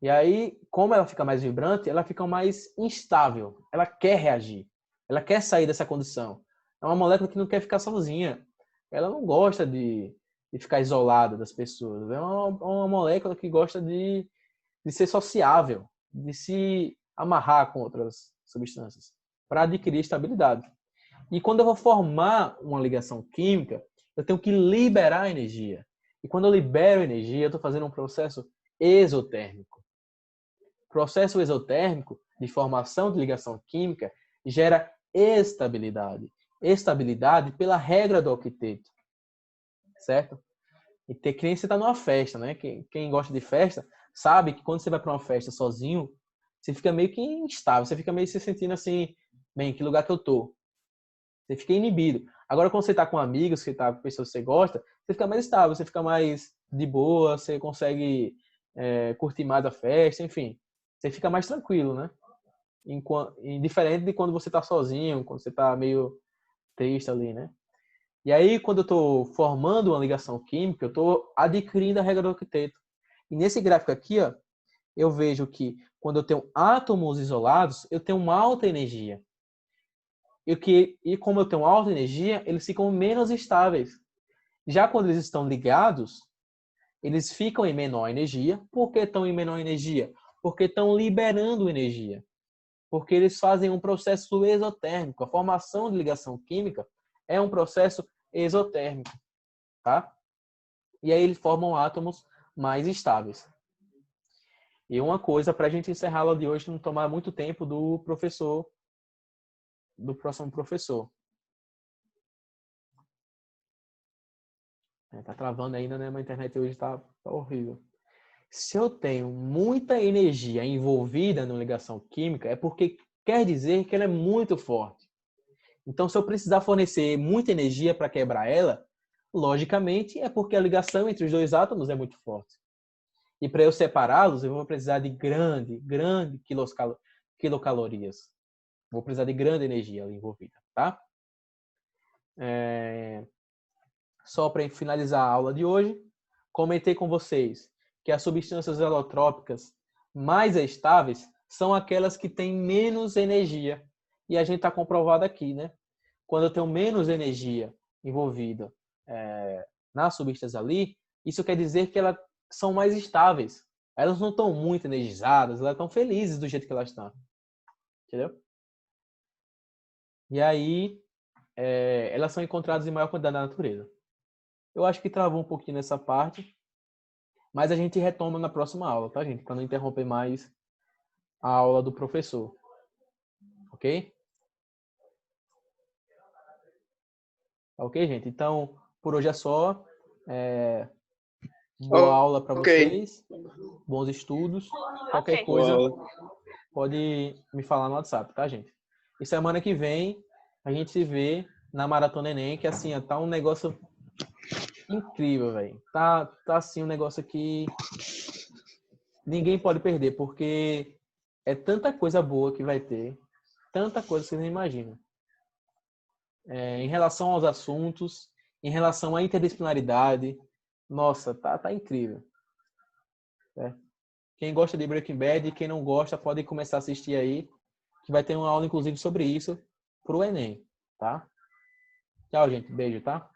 E aí, como ela fica mais vibrante, ela fica mais instável. Ela quer reagir. Ela quer sair dessa condição. É uma molécula que não quer ficar sozinha. Ela não gosta de ficar isolada das pessoas. É uma molécula que gosta de ser sociável, de se amarrar com outras substâncias, para adquirir estabilidade. E quando eu vou formar uma ligação química, eu tenho que liberar energia. E quando eu libero energia, eu estou fazendo um processo exotérmico. O processo exotérmico de formação de ligação química gera estabilidade. Estabilidade pela regra do octeto. Certo? E que nem você está numa festa, né? Quem gosta de festa sabe que quando você vai para uma festa sozinho, você fica meio que instável. Você fica meio se sentindo assim, bem, que lugar que eu tô? Você fica inibido. Agora, quando você está com amigos, você está com pessoas que você gosta, você fica mais estável, você fica mais de boa, você consegue curtir mais a festa, enfim. Você fica mais tranquilo, né? Diferente de quando você está sozinho, quando você está meio triste ali, né? E aí, quando eu estou formando uma ligação química, eu estou adquirindo a regra do octeto. E nesse gráfico aqui, ó, eu vejo que quando eu tenho átomos isolados, eu tenho uma alta energia. E como eu tenho alta energia, eles ficam menos estáveis. Já quando eles estão ligados, eles ficam em menor energia. Por que estão em menor energia? Porque estão liberando energia. Porque eles fazem um processo exotérmico. A formação de ligação química é um processo exotérmico, tá? E aí eles formam átomos mais estáveis. E uma coisa para a gente encerrar a aula de hoje, não tomar muito tempo do próximo professor. Tá travando ainda, né? Mas a internet hoje tá horrível. Se eu tenho muita energia envolvida na ligação química, é porque quer dizer que ela é muito forte. Então, se eu precisar fornecer muita energia para quebrar ela, logicamente é porque a ligação entre os dois átomos é muito forte. E para eu separá-los, eu vou precisar de grande quilocalorias. Vou precisar de grande energia ali envolvida, tá? Só para finalizar a aula de hoje, comentei com vocês que as substâncias alotrópicas mais estáveis são aquelas que têm menos energia. E a gente está comprovado aqui, né? Quando eu tenho menos energia envolvida nas substâncias ali, isso quer dizer que elas são mais estáveis. Elas não estão muito energizadas, elas estão felizes do jeito que elas estão. Entendeu? E aí, elas são encontradas em maior quantidade na natureza. Eu acho que travou um pouquinho nessa parte, mas a gente retoma na próxima aula, tá, gente? Para não interromper mais a aula do professor. Ok? Ok, gente? Então, por hoje é só. Boa aula para vocês. Bons estudos. Qualquer coisa, pode me falar no WhatsApp, tá, gente? E semana que vem, a gente se vê na Maratona Enem, que assim, tá um negócio incrível, velho. Tá assim um negócio que ninguém pode perder, porque é tanta coisa boa que vai ter, tanta coisa que vocês não imaginam. Em relação aos assuntos, em relação à interdisciplinaridade, nossa, tá incrível. Quem gosta de Breaking Bad e quem não gosta pode começar a assistir aí, que vai ter uma aula inclusive sobre isso pro Enem, tá? Tchau, gente. Beijo, tá?